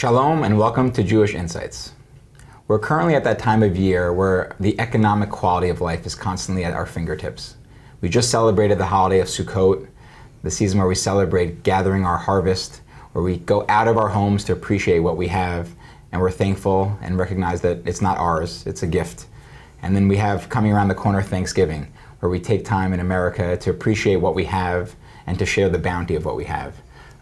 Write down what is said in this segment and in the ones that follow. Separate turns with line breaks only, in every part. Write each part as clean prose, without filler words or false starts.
Shalom and welcome to Jewish Insights. We're currently at that time of year where the economic quality of life is constantly at our fingertips. We just celebrated the holiday of Sukkot, the season where we celebrate gathering our harvest, where we go out of our homes to appreciate what we have, and we're thankful and recognize that it's not ours, it's a gift. And then we have coming around the corner Thanksgiving, where we take time in America to appreciate what we have and to share the bounty of what we have.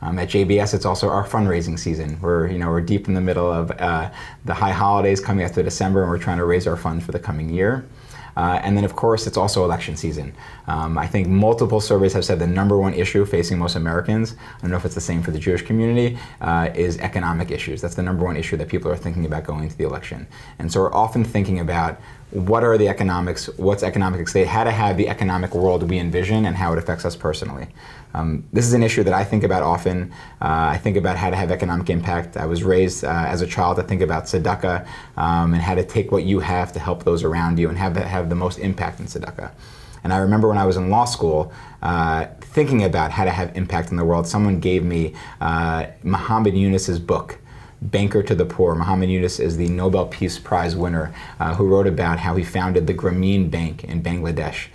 At JBS, it's also our fundraising season. We're deep in the middle of the high holidays coming after December, and we're trying to raise our funds for the coming year. And then, of course, it's also election season. I think multiple surveys have said the number one issue facing most Americans, I don't know if it's the same for the Jewish community, is economic issues. That's the number one issue that people are thinking about going to the election. And so we're often thinking about what are the economics, what's economic state, how to have the economic world we envision, and how it affects us personally. This is an issue that I think about often. I think about how to have economic impact. I was raised as a child to think about tzedakah and how to take what you have to help those around you and have the most impact in tzedakah. And I remember when I was in law school, thinking about how to have impact in the world, someone gave me Muhammad Yunus's book, Banker to the Poor. Muhammad Yunus is the Nobel Peace Prize winner who wrote about how he founded the Grameen Bank in Bangladesh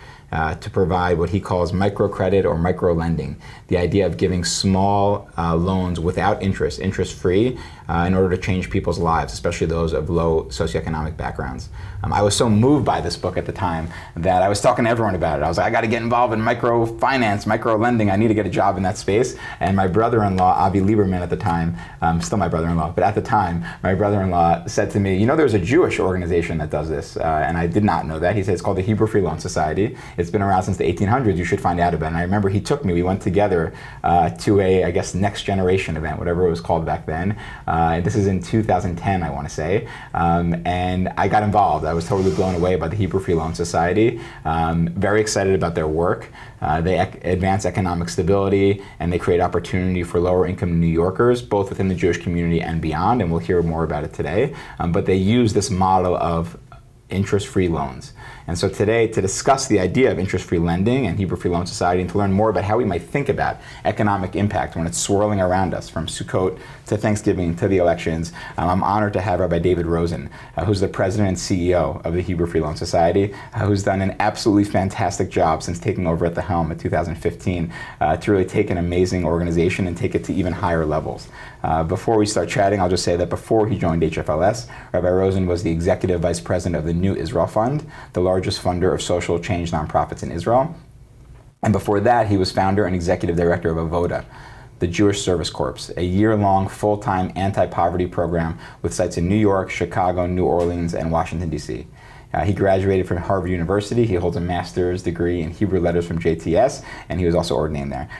to provide what he calls microcredit or micro-lending, the idea of giving small loans without interest, interest-free, in order to change people's lives, especially those of low socioeconomic backgrounds. I was so moved by this book at the time that I was talking to everyone about it. I was like, I got to get involved in microfinance, micro-lending. I need to get a job in that space. And my brother-in-law, Avi Lieberman at the time, still my brother-in-law, but at the time, my brother-in-law said to me, there's a Jewish organization that does this. And I did not know that. He said it's called the InterestFree Loan Society. It's been around since the 1800s. You should find out about it. And I remember he took me, we went together to a, next generation event, whatever it was called back then. This is in 2010, I want to say. And I got involved. I was totally blown away by the InterestFree Loan Society. Very excited about their work. They advance economic stability and they create opportunity for lower income New Yorkers, both within the Jewish community and beyond, and we'll hear more about it today. But they use this model of interest-free loans. And so today, to discuss the idea of interest-free lending and InterestFree Loan Society and to learn more about how we might think about economic impact when it's swirling around us from Sukkot to Thanksgiving to the elections, I'm honored to have Rabbi David Rosenn, who's the president and CEO of the InterestFree Loan Society, who's done an absolutely fantastic job since taking over at the helm in 2015 to really take an amazing organization and take it to even higher levels. Before we start chatting, I'll just say that before he joined HFLS, Rabbi Rosenn was the executive vice president of the New Israel Fund, the largest funder of social change nonprofits in Israel. And before that, he was founder and executive director of Avoda, the Jewish Service Corps, a year-long full-time anti-poverty program with sites in New York, Chicago, New Orleans, and Washington, D.C. He graduated from Harvard University. He holds a master's degree in Hebrew letters from JTS, and he was also ordained there.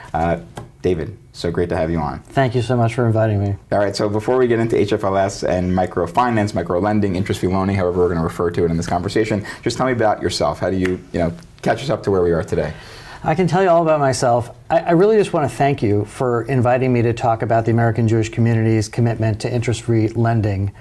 David, so great to have you on.
Thank you so much for inviting me.
All right, so before we get into HFLS and microfinance, micro-lending, interest-free loaning, however we're going to refer to it in this conversation, just tell me about yourself. How do you, catch us up to where we are today?
I can tell you all about myself. I really just want to thank you for inviting me to talk about the American Jewish community's commitment to interest-free lending.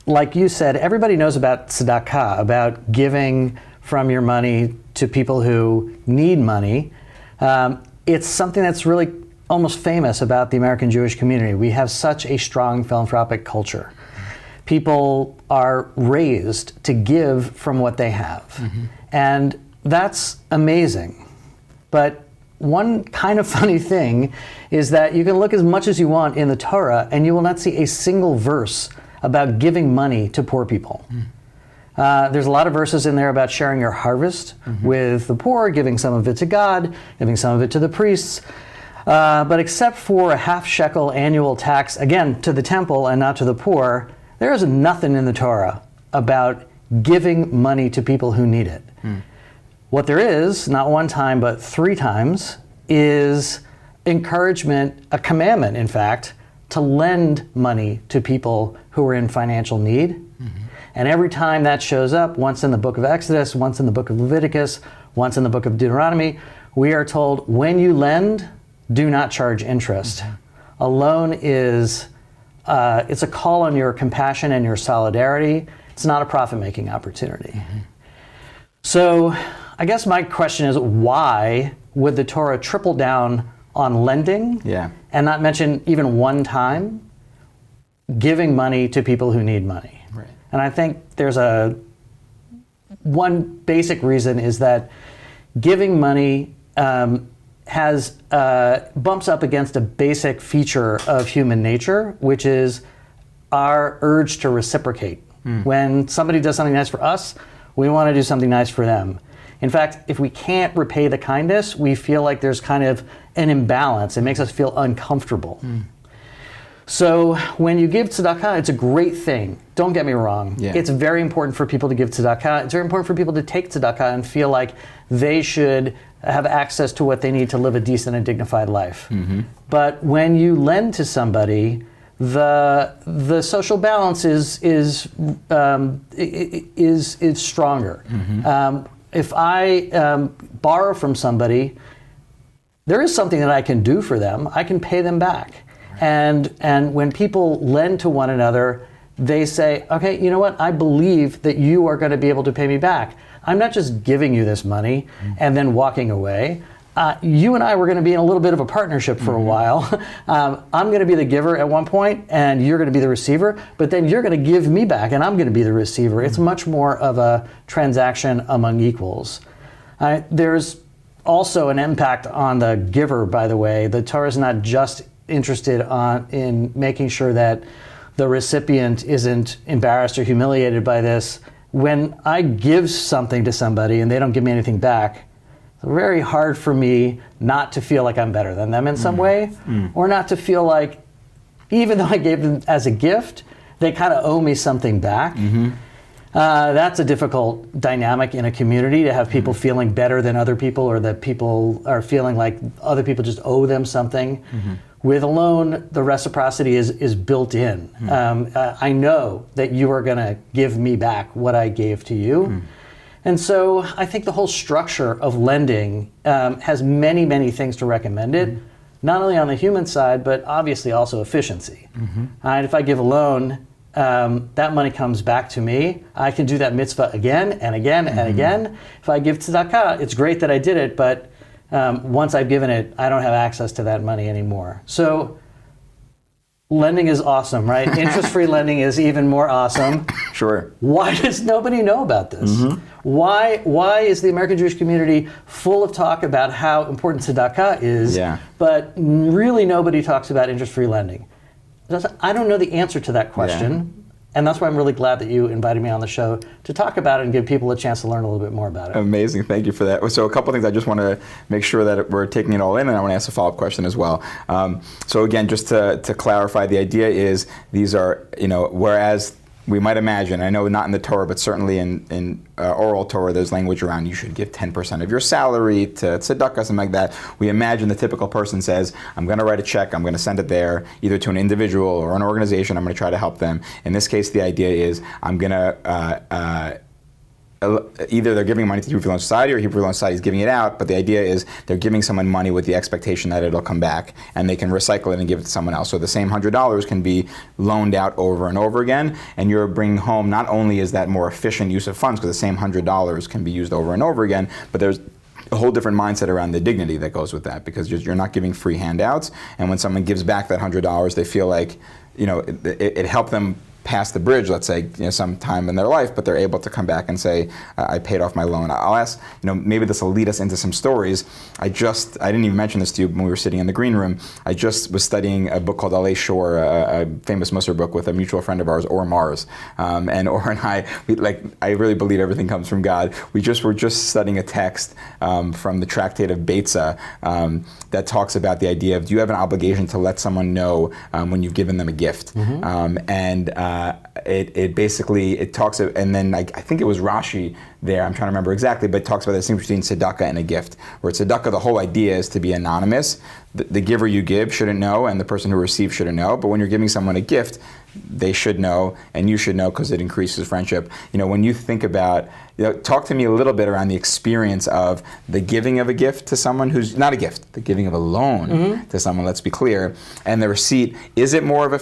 Like you said, everybody knows about tzedakah, about giving from your money to people who need money. It's something that's really almost famous about the American Jewish community. We have such a strong philanthropic culture. People are raised to give from what they have. Mm-hmm. And that's amazing. But one kind of funny thing is that you can look as much as you want in the Torah and you will not see a single verse about giving money to poor people. There's a lot of verses in there about sharing your harvest with the poor, giving some of it to God, giving some of it to the priests. But except for a half shekel annual tax, again, to the temple and not to the poor, there is nothing in the Torah about giving money to people who need it. What there is, not one time, but 3 times, is encouragement, a commandment, in fact, to lend money to people who are in financial need. And every time that shows up, once in the book of Exodus, once in the book of Leviticus, once in the book of Deuteronomy, we are told, when you lend, do not charge interest. A loan is, it's a call on your compassion and your solidarity. It's not a profit-making opportunity. So I guess my question is, why would the Torah triple down on lending and not mention even one time giving money to people who need money.
Right.
And I think there's one basic reason is that giving money bumps up against a basic feature of human nature, which is our urge to reciprocate. When somebody does something nice for us, we want to do something nice for them. In fact, if we can't repay the kindness, we feel like there's kind of an imbalance. It makes us feel uncomfortable. So when you give tzedakah, it's a great thing. Don't get me wrong.
Yeah.
It's very important for people to give tzedakah. It's very important for people to take tzedakah and feel like they should have access to what they need to live a decent and dignified life. But when you lend to somebody, the social balance is stronger. If I borrow from somebody, there is something that I can do for them. I can pay them back. And when people lend to one another, they say, okay, you know what? I believe that you are going to be able to pay me back. I'm not just giving you this money and then walking away. You and I were going to be in a little bit of a partnership for a while. I'm going to be the giver at one point, and you're going to be the receiver, but then you're going to give me back, and I'm going to be the receiver. It's much more of a transaction among equals. There's also an impact on the giver, by the way. The Torah is not just interested in making sure that the recipient isn't embarrassed or humiliated by this. When I give something to somebody and they don't give me anything back, it's very hard for me not to feel like I'm better than them in some way, or not to feel like, even though I gave them as a gift, they kind of owe me something back. That's a difficult dynamic in a community, to have people feeling better than other people, or that people are feeling like other people just owe them something. With a loan, the reciprocity is built in. I know that you are going to give me back what I gave to you. And so I think the whole structure of lending has many, many things to recommend it, not only on the human side, but obviously also efficiency. And if I give a loan, that money comes back to me. I can do that mitzvah again and again and again. If I give tzedakah, it's great that I did it, but once I've given it, I don't have access to that money anymore. So lending is awesome, right? Interest-free lending is even more awesome.
Sure.
Why does nobody know about this? Why is the American Jewish community full of talk about how important tzedakah is, but really nobody talks about interest-free lending? I don't know the answer to that question. And that's why I'm really glad that you invited me on the show to talk about it and give people a chance to learn a little bit more about it.
Amazing. Thank you for that. So a couple things I just want to make sure that we're taking it all in, and I want to ask a follow-up question as well. So again, just to clarify, the idea is these are, whereas we might imagine, I know not in the Torah, but certainly in oral Torah, there's language around you should give 10% of your salary to tzedakah, something like that. We imagine the typical person says, I'm going to write a check, I'm going to send it there, either to an individual or an organization, I'm going to try to help them. In this case, the idea is I'm going to either they're giving money to Hebrew Loan Society, or Hebrew Loan Society is giving it out, but the idea is they're giving someone money with the expectation that it'll come back, and they can recycle it and give it to someone else. So the same $100 can be loaned out over and over again, and you're bringing home, not only is that more efficient use of funds, because the same $100 can be used over and over again, but there's a whole different mindset around the dignity that goes with that, because you're not giving free handouts, and when someone gives back that $100, they feel like, it helped them pass the bridge, let's say, some time in their life, but they're able to come back and say, I paid off my loan. I'll ask, maybe this will lead us into some stories. I didn't even mention this to you when we were sitting in the green room. I just was studying a book called Alei Shor, a famous Musar book with a mutual friend of ours, Or Mars. And Or and I really believe everything comes from God. Were just studying a text from the tractate of Beitza that talks about the idea of, do you have an obligation to let someone know when you've given them a gift? It basically talks, and then I think it was Rashi there, I'm trying to remember exactly, but it talks about the distinction between tzedakah and a gift. Where tzedakah, the whole idea is to be anonymous. The giver you give shouldn't know, and the person who receives shouldn't know. But when you're giving someone a gift, they should know, and you should know, because it increases friendship. When you think about, talk to me a little bit around the experience of the giving of a gift to someone who's not a gift, the giving of a loan to someone. Let's be clear, and the receipt. Is it more of a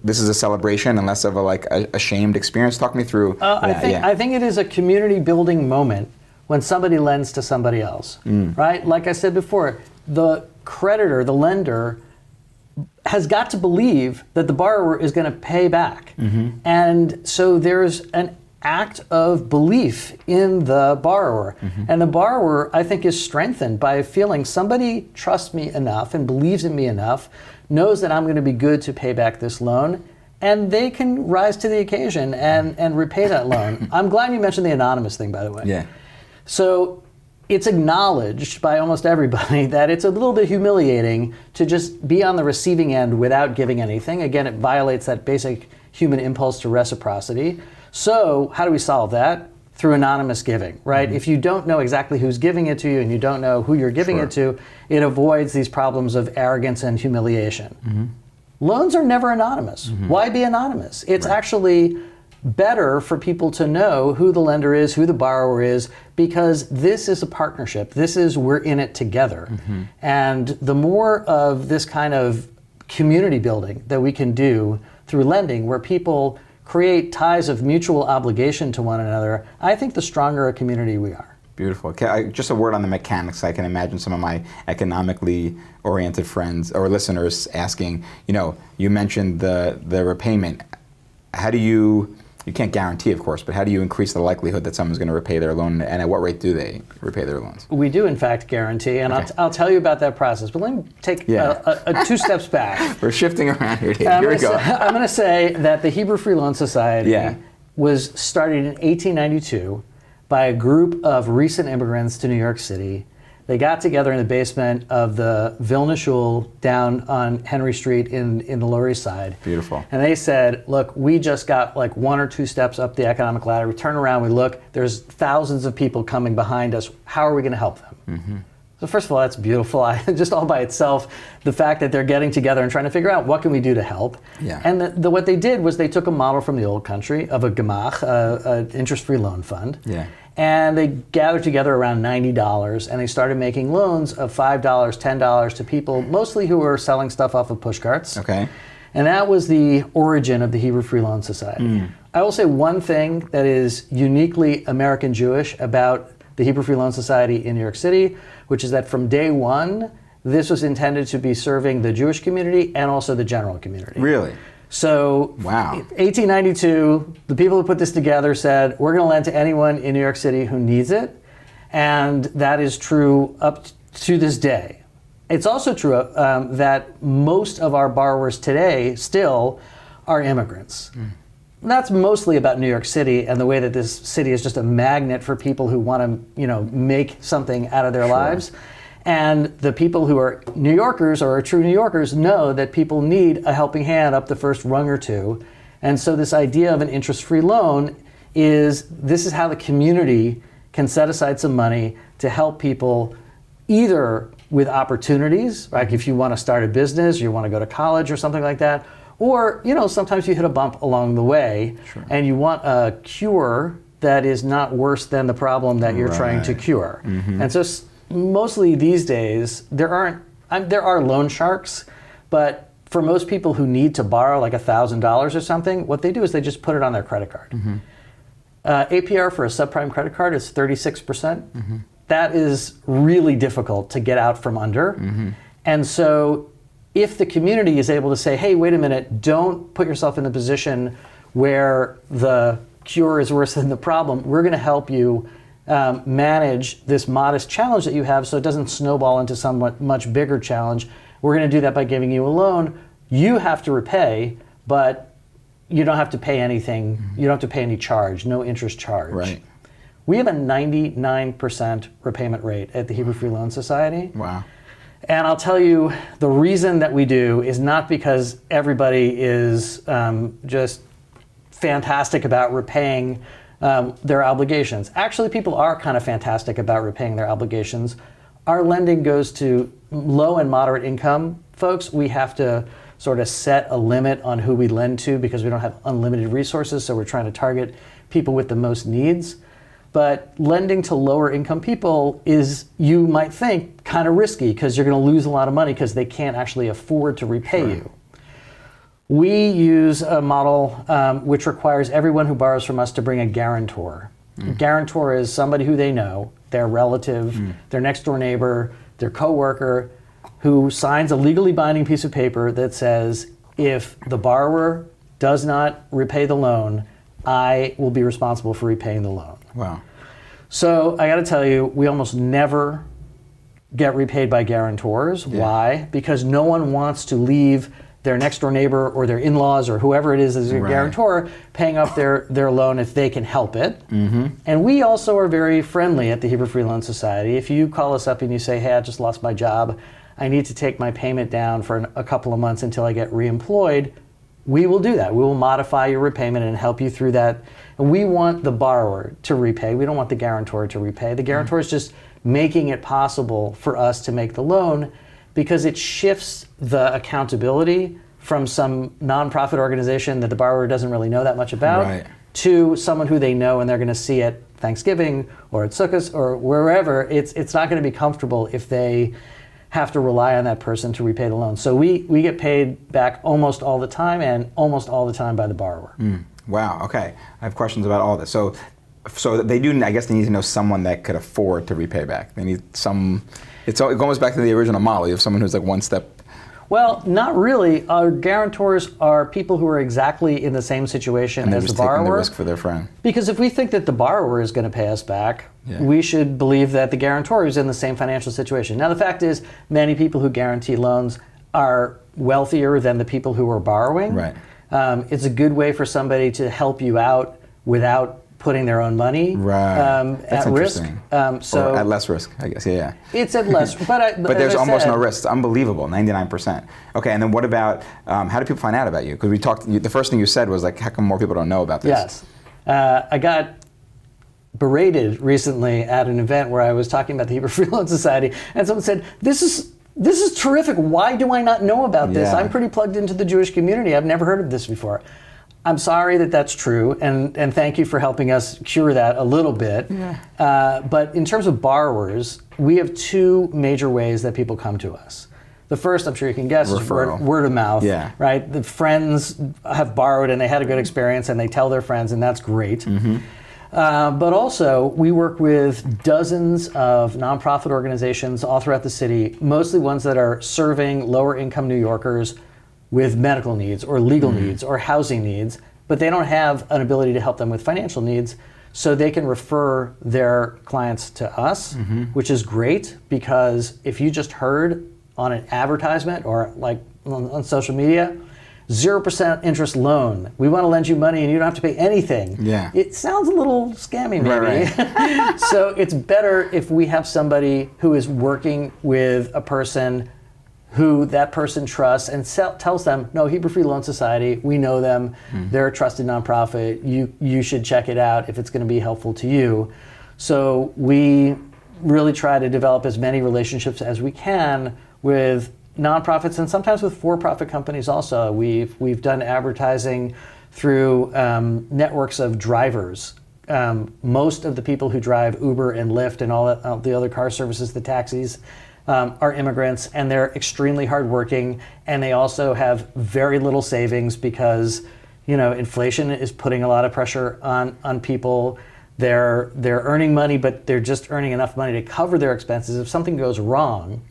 this is a celebration and less of a shamed experience? Talk me through.
I think it is a community building moment when somebody lends to somebody else, right? Like I said before, the creditor, the lender, has got to believe that the borrower is going to pay back. And so there's an act of belief in the borrower. And the borrower, I think, is strengthened by feeling somebody trusts me enough and believes in me enough, knows that I'm going to be good to pay back this loan, and they can rise to the occasion and repay that loan. I'm glad you mentioned the anonymous thing, by the way.
Yeah.
So it's acknowledged by almost everybody that it's a little bit humiliating to just be on the receiving end without giving anything. Again, it violates that basic human impulse to reciprocity. So how do we solve that? Through anonymous giving, right? If you don't know exactly who's giving it to you and you don't know who you're giving it to, it avoids these problems of arrogance and humiliation. Loans are never anonymous. Why be anonymous? It's actually better for people to know who the lender is, who the borrower is, because this is a partnership. This is, we're in it together. And the more of this kind of community building that we can do through lending, where people create ties of mutual obligation to one another, I think the stronger a community we are.
Beautiful. Okay, just a word on the mechanics. I can imagine some of my economically oriented friends or listeners asking, you mentioned the repayment. How do you can't guarantee, of course, but how do you increase the likelihood that someone's going to repay their loan, and at what rate do they repay their loans?
We do, in fact, guarantee, and I'll tell you about that process, but let me take a 2 steps back.
We're shifting around here, Dave. Here we go.
I'm going to say that the Hebrew Free Loan Society was started in 1892 by a group of recent immigrants to New York City. They got together in the basement of the Vilna Shul down on Henry Street in the Lower East Side.
Beautiful.
And they said, look, we just got like 1 or 2 steps up the economic ladder. We turn around, we look, there's thousands of people coming behind us. How are we going to help them? So first of all, that's beautiful. Just all by itself, the fact that they're getting together and trying to figure out what can we do to help. And what they did was they took a model from the old country of a gemach, an interest-free loan fund. And they gathered together around $90, and they started making loans of $5, $10 to people, mostly who were selling stuff off of push carts. And that was the origin of the Hebrew Free Loan Society. I will say one thing that is uniquely American Jewish about the Hebrew Free Loan Society in New York City, which is that from day one, this was intended to be serving the Jewish community and also the general community.
Really?
So, 1892, the people who put this together said, we're going to lend to anyone in New York City who needs it. And that is true up to this day. It's also true that most of our borrowers today still are immigrants. That's mostly about New York City and the way that this city is just a magnet for people who want to, make something out of their lives. And the people who are New Yorkers or are true New Yorkers know that people need a helping hand up the first rung or two. And so this idea of an interest-free loan this is how the community can set aside some money to help people either with opportunities, like if you want to start a business, you want to go to college or something like that, or, sometimes you hit a bump along the way and you want a cure that is not worse than the problem that you're trying to cure. And so mostly these days, there are loan sharks, but for most people who need to borrow like $1,000 or something, what they do is they just put it on their credit card. APR for a subprime credit card is 36%. That is really difficult to get out from under. And so if the community is able to say, hey, wait a minute, don't put yourself in the position where the cure is worse than the problem, we're going to help you manage this modest challenge that you have so it doesn't snowball into some much bigger challenge. We're going to do that by giving you a loan. You have to repay, but you don't have to pay anything. You don't have to pay any charge, no interest charge. We have a 99% repayment rate at the Hebrew Free Loan Society. And I'll tell you, the reason that we do is not because everybody is just fantastic about repaying their obligations. Actually, people are kind of fantastic about repaying their obligations. Our lending goes to low and moderate income folks. We have to sort of set a limit on who we lend to because we don't have unlimited resources, so we're trying to target people with the most needs. But lending to lower income people is, you might think, kind of risky because you're going to lose a lot of money because they can't actually afford to repay you. We use a model which requires everyone who borrows from us to bring a guarantor. A guarantor is somebody who they know, their relative, their next door neighbor, their coworker, who signs a legally binding piece of paper that says, if the borrower does not repay the loan, I will be responsible for repaying the loan.
Wow.
So I got to tell you, we almost never get repaid by guarantors.
Yeah.
Why? Because no one wants to leave their next door neighbor or their in-laws or whoever it is as your guarantor paying off their loan if they can help it. And we also are very friendly at the Hebrew Free Loan Society. If you call us up and you say, hey, I just lost my job, I need to take my payment down for a couple of months until I get reemployed, we will do that. We will modify your repayment and help you through that. And we want the borrower to repay. We don't want the guarantor to repay. The guarantor is just making it possible for us to make the loan, because it shifts the accountability from some nonprofit organization that the borrower doesn't really know that much about to someone who they know and they're going to see at Thanksgiving or at Sukkot or wherever. It's not going to be comfortable if they have to rely on that person to repay the loan. So we get paid back almost all the time, and almost all the time by the borrower.
Wow, okay. I have questions about all this. So they do, I guess they need to know someone that could afford to repay back. They need some, it goes back to the original model. You have someone who's like one step.
Well, not really. Our guarantors are people who are exactly in the same situation as the borrower.
Taking the risk for their friend.
Because if we think that the borrower is going to pay us back, we should believe that the guarantor is in the same financial situation. Now, the fact is, many people who guarantee loans are wealthier than the people who are borrowing.
Right.
It's a good way for somebody to help you out without putting their own money
That's
at risk.
Or at less risk, I guess. Yeah.
It's at less, but
there's almost no risk. It's unbelievable, 99%. Okay, and then what about how do people find out about you? Because we talked. The first thing you said was like, how come more people don't know about this?
Yes, I got berated recently at an event where I was talking about the Hebrew Free Loan Society, and someone said, "This is terrific. Why do I not know about this? I'm pretty plugged into the Jewish community. I've never heard of this before." I'm sorry that that's true, and thank you for helping us cure that a little bit. But in terms of borrowers, we have two major ways that people come to us. The first, I'm sure you can guess, is word of mouth. Right? The friends have borrowed and they had a good experience and they tell their friends, and that's great. But also, we work with dozens of nonprofit organizations all throughout the city, mostly ones that are serving lower income New Yorkers with medical needs or legal needs or housing needs, but they don't have an ability to help them with financial needs, so they can refer their clients to us, which is great, because if you just heard on an advertisement or like on social media, 0% interest loan, we want to lend you money and you don't have to pay anything. It sounds a little scammy maybe. So it's better if we have somebody who is working with a person who that person trusts and tells them, no, Hebrew Free Loan Society, we know them, they're a trusted nonprofit, you should check it out if it's going to be helpful to you. So we really try to develop as many relationships as we can with nonprofits and sometimes with for-profit companies also. We've done advertising through networks of drivers. Most of the people who drive Uber and Lyft and all the other car services, the taxis, are immigrants, and they're extremely hardworking, and they also have very little savings because, inflation is putting a lot of pressure on people. They're earning money, but they're just earning enough money to cover their expenses. If something goes wrong,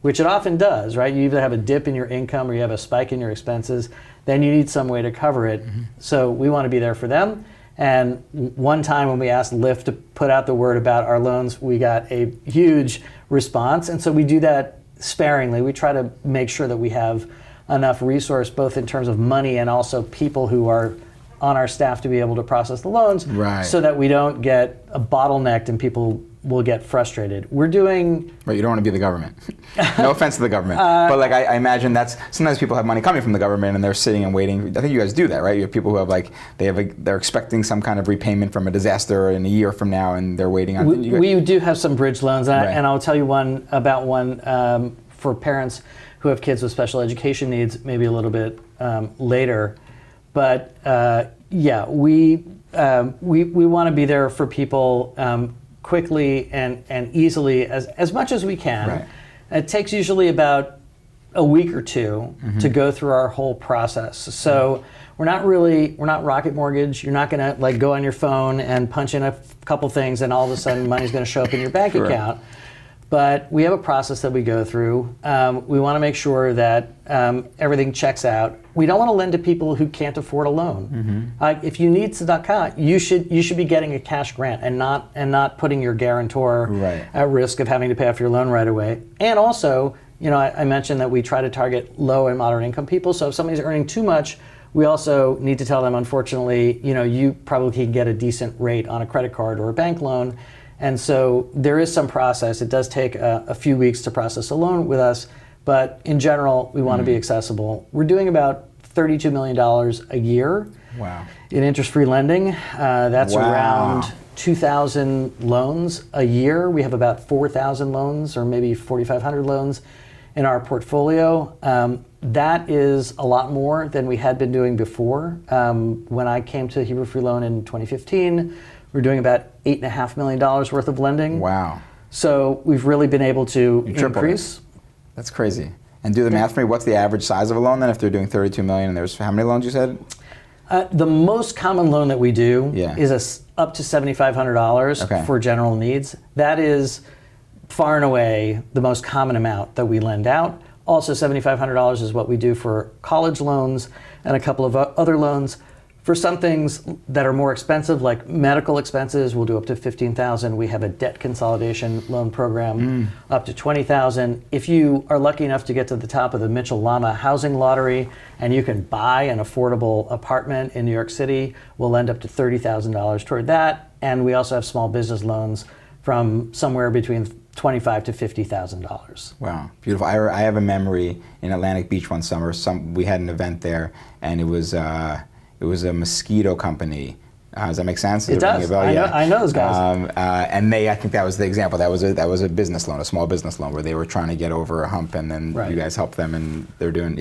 which it often does, right? You either have a dip in your income or you have a spike in your expenses, then you need some way to cover it. So we want to be there for them. And one time when we asked Lyft to put out the word about our loans, we got a huge response. And so we do that sparingly. We try to make sure that we have enough resource, both in terms of money and also people who are on our staff to be able to process the loans, so that we don't get bottlenecked and people will get frustrated. We're doing...
Right, you don't want to be the government. No offense to the government. But like I imagine that's, sometimes people have money coming from the government and they're sitting and waiting. I think you guys do that, right? You have people who have they're expecting some kind of repayment from a disaster in a year from now and they're waiting on...
We do have some bridge loans, and I'll tell you one for parents who have kids with special education needs maybe a little bit later. But we want to be there for people quickly and easily as much as we can. It takes usually about a week or two to go through our whole process. So we're not Rocket Mortgage. You're not going to go on your phone and punch in a couple things and all of a sudden money's going to show up in your bank account. but we have a process that we go through. We want to make sure that everything checks out. We don't want to lend to people who can't afford a loan. If you need tzedakah, you should be getting a cash grant and not putting your guarantor at risk of having to pay off your loan right away. And also, I mentioned that we try to target low and moderate income people. So if somebody's earning too much, we also need to tell them, unfortunately, you probably can get a decent rate on a credit card or a bank loan. And so there is some process. It does take a few weeks to process a loan with us, but in general, we want to be accessible. We're doing about $32 million a year in interest-free lending. That's around 2,000 loans a year. We have about 4,000 loans or maybe 4,500 loans in our portfolio. That is a lot more than we had been doing before. When I came to Hebrew Free Loan in 2015, we're doing about $8.5 million worth of lending.
Wow.
So we've really been able to increase.
That's crazy. And do the math for me, what's the average size of a loan then if they're doing $32 million and there's how many loans you said?
The most common loan that we do is up to $7,500 for general needs. That is far and away the most common amount that we lend out. Also, $7,500 is what we do for college loans and a couple of other loans. For some things that are more expensive, like medical expenses, we'll do up to $15,000. We have a debt consolidation loan program up to $20,000. If you are lucky enough to get to the top of the Mitchell-Lama housing lottery and you can buy an affordable apartment in New York City, we'll lend up to $30,000 toward that. And we also have small business loans from somewhere between $25,000 to $50,000.
Wow, beautiful. I have a memory in Atlantic Beach one summer. We had an event there, and it was a mosquito company. Does that make sense?
It does. I know those guys.
And I think that was the example. That was a business loan, a small business loan, where they were trying to get over a hump, and then you guys helped them, and they're doing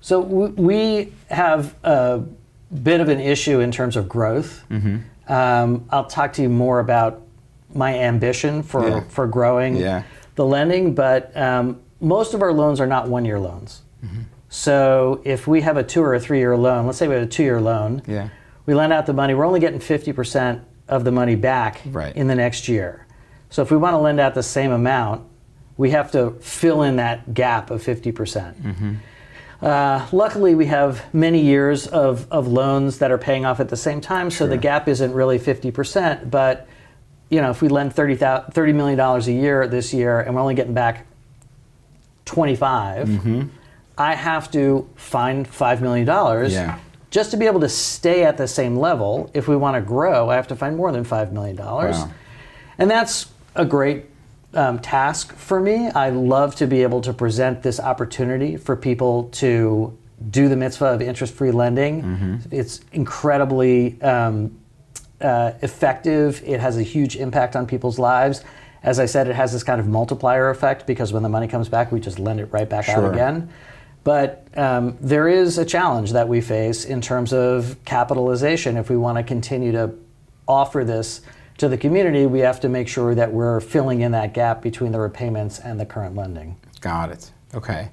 So we have a bit of an issue in terms of growth. I'll talk to you more about my ambition for growing the lending, but most of our loans are not one-year loans. So if we have a 2 or a 3-year loan, let's say we have a 2-year loan, we lend out the money, we're only getting 50% of the money back in the next year. So if we want to lend out the same amount, we have to fill in that gap of 50%. Luckily, we have many years of loans that are paying off at the same time, so the gap isn't really 50%, but if we lend $30 million a year this year and we're only getting back 25, I have to find $5 million just to be able to stay at the same level. If we want to grow, I have to find more than $5 million. Wow. And that's a great task for me. I love to be able to present this opportunity for people to do the mitzvah of interest-free lending. It's incredibly effective. It has a huge impact on people's lives. As I said, it has this kind of multiplier effect because when the money comes back, we just lend it right back out again. But there is a challenge that we face in terms of capitalization. If we want to continue to offer this to the community, we have to make sure that we're filling in that gap between the repayments and the current lending. Got it.
Okay.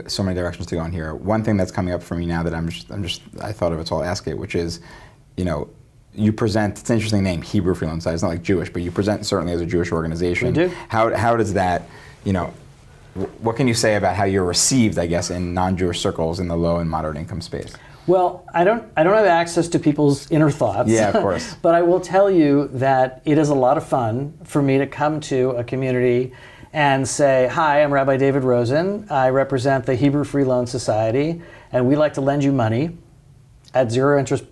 So many directions to go in here. One thing that's coming up for me now that I thought of it, so I'll ask it, which is, you present, it's an interesting name, Hebrew Free Loan Society. It's not like Jewish, but you present certainly as a Jewish organization.
We do.
How does that, what can you say about how you're received, I guess, in non-Jewish circles in the low and moderate income space?
Well, I don't have access to people's inner thoughts.
Yeah, of course.
But I will tell you that it is a lot of fun for me to come to a community and say, hi, I'm Rabbi David Rosenn. I represent the Hebrew Free Loan Society, and we'd like to lend you money at zero interest,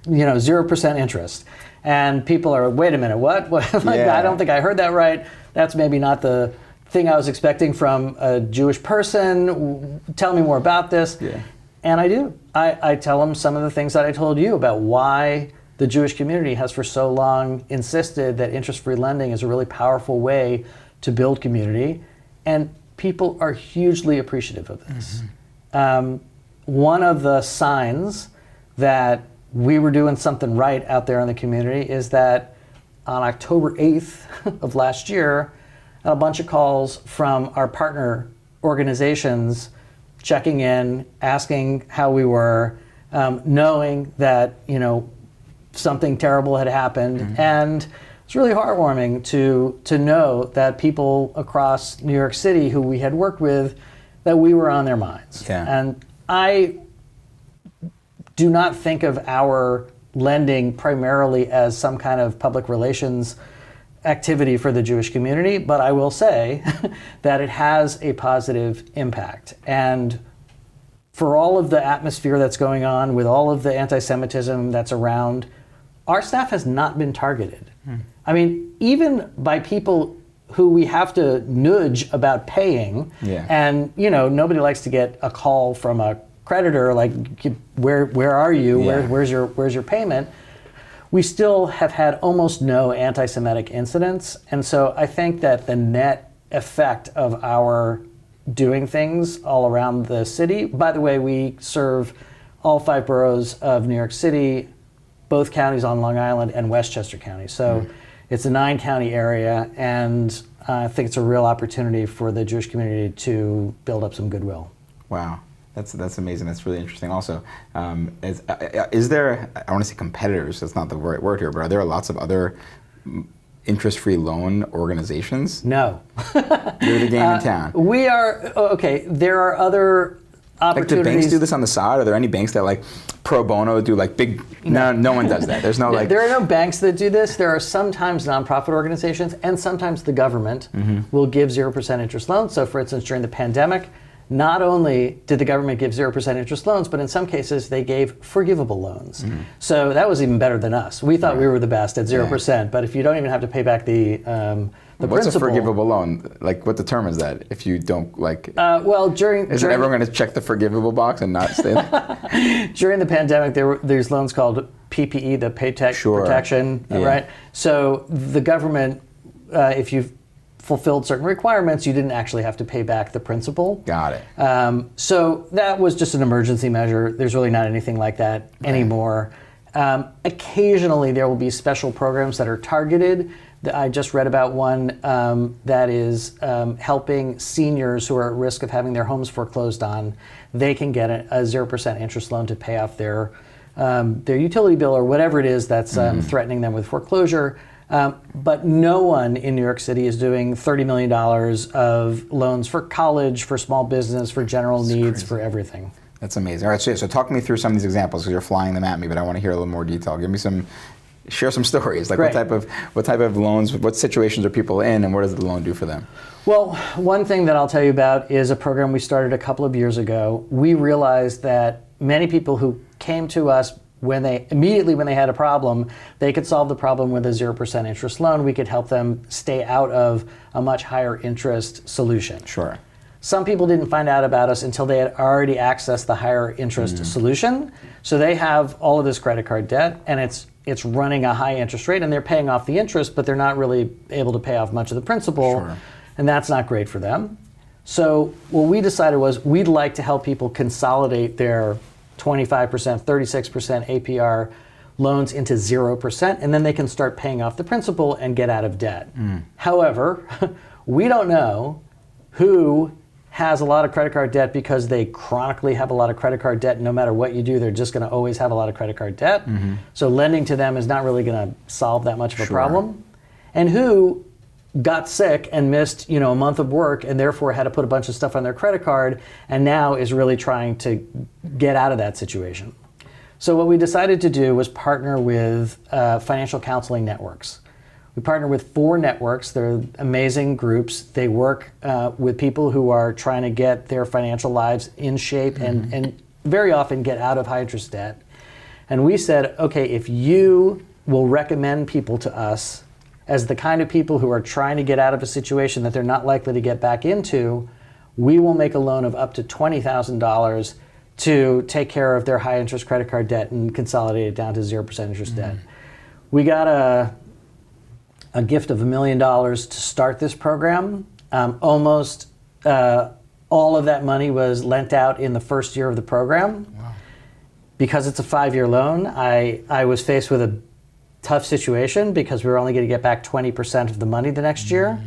0% interest. And people are, wait a minute, what? I don't think I heard that right. That's maybe not the thing I was expecting from a Jewish person. Tell me more about this. Yeah. And I do. I tell them some of the things that I told you about why the Jewish community has for so long insisted that interest-free lending is a really powerful way to build community. And people are hugely appreciative of this. One of the signs that we were doing something right out there in the community is that on October 8th of last year, a bunch of calls from our partner organizations checking in, asking how we were, knowing that something terrible had happened, and it's really heartwarming to know that people across New York City who we had worked with, that we were on their minds.
Yeah.
And I do not think of our lending primarily as some kind of public relations activity for the Jewish community, but I will say that it has a positive impact. And for all of the atmosphere that's going on, with all of the anti-Semitism that's around, our staff has not been targeted. I mean, even by people who we have to nudge about paying, and nobody likes to get a call from a creditor like, where are you? Where's your payment? We still have had almost no anti-Semitic incidents, and so I think that the net effect of our doing things all around the city. By the way, we serve all 5 boroughs of New York City, both counties on Long Island, and Westchester County. So it's a 9-county area, and I think it's a real opportunity for the Jewish community to build up some goodwill.
Wow. That's amazing. That's really interesting. Also, is there, I want to say competitors, that's not the right word here, but are there lots of other interest-free loan organizations?
No.
You're the game in town.
We are, okay, there are other opportunities.
Like, do banks do this on the side? Are there any banks that like pro bono do like big, no one does that. There's no like.
There are no banks that do this. There are sometimes nonprofit organizations, and sometimes the government will give 0% interest loans. So for instance, during the pandemic, not only did the government give 0% interest loans, but in some cases they gave forgivable loans. So that was even better than us. We thought we were the best at 0%, but if you don't even have to pay back the
What's
principal,
a forgivable loan? Like, what determines that? If you don't like,
isn't
everyone going to check the forgivable box and not stay there?
During the pandemic, there's loans called PPE, the Paycheck Protection, right? So the government, if you've fulfilled certain requirements, you didn't actually have to pay back the principal.
Got it.
So that was just an emergency measure. There's really not anything like that anymore. Occasionally there will be special programs that are targeted. I just read about one that is helping seniors who are at risk of having their homes foreclosed on. They can get a 0% interest loan to pay off their utility bill or whatever it is that's threatening them with foreclosure. But no one in New York City is doing $30 million of loans for college, for small business, for general needs, for everything.
That's amazing. All right, so talk me through some of these examples, because you're flying them at me, but I want to hear a little more detail. Share some stories. Like,
Great.
what type of loans, what situations are people in, and what does the loan do for them?
Well, one thing that I'll tell you about is a program we started a couple of years ago. We realized that many people who came to us immediately when they had a problem, they could solve the problem with a 0% interest loan. We could help them stay out of a much higher interest solution.
Sure.
Some people didn't find out about us until they had already accessed the higher interest solution. So they have all of this credit card debt, and it's running a high interest rate, and they're paying off the interest, but they're not really able to pay off much of the principal.
Sure.
And that's not great for them. So what we decided was we'd like to help people consolidate their 25%, 36% APR loans into 0%, and then they can start paying off the principal and get out of debt. However, we don't know who has a lot of credit card debt because they chronically have a lot of credit card debt. No matter what you do, they're just going to always have a lot of credit card debt. So lending to them is not really going to solve that much of a problem. And who got sick and missed a month of work and therefore had to put a bunch of stuff on their credit card and now is really trying to get out of that situation. So what we decided to do was partner with financial counseling networks. We partner with 4 networks. They're amazing groups. They work with people who are trying to get their financial lives in shape and very often get out of high interest debt. And we said, okay, if you will recommend people to us as the kind of people who are trying to get out of a situation that they're not likely to get back into, we will make a loan of up to $20,000 to take care of their high interest credit card debt and consolidate it down to 0% interest debt. We got a gift of $1 million to start this program. Almost all of that money was lent out in the first year of the program. Wow. Because it's a 5-year loan, I was faced with a tough situation because we were only going to get back 20% of the money the next year.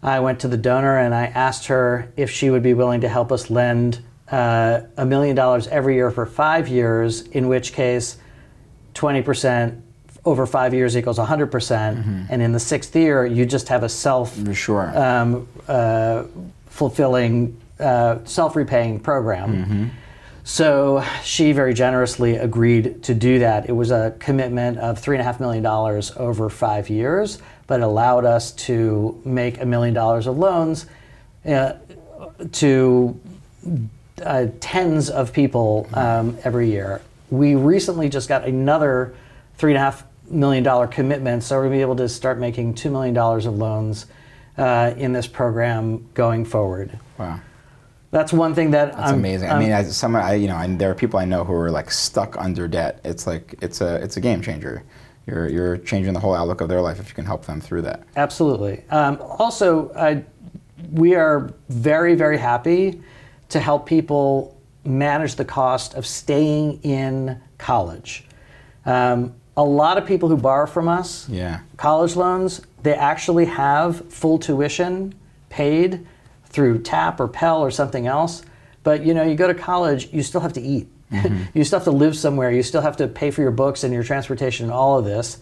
I went to the donor and I asked her if she would be willing to help us lend $1 million every year for 5 years, in which case 20% over 5 years equals 100%, and in the 6th year, you just have a fulfilling, self-repaying program. So she very generously agreed to do that. It was a commitment of $3.5 million over 5 years, but it allowed us to make $1 million of loans to tens of people every year. We recently just got another $3.5 million commitment, so we're going to be able to start making $2 million of loans in this program going forward.
Wow.
That's one thing that's
amazing. I mean, there are people I know who are like stuck under debt. It's like it's a game changer. You're changing the whole outlook of their life if you can help them through that.
Absolutely. Also, we are very, very happy to help people manage the cost of staying in college. A lot of people who borrow from us, college loans, they actually have full tuition paid through TAP or Pell or something else. But you go to college, you still have to eat. You still have to live somewhere. You still have to pay for your books and your transportation and all of this.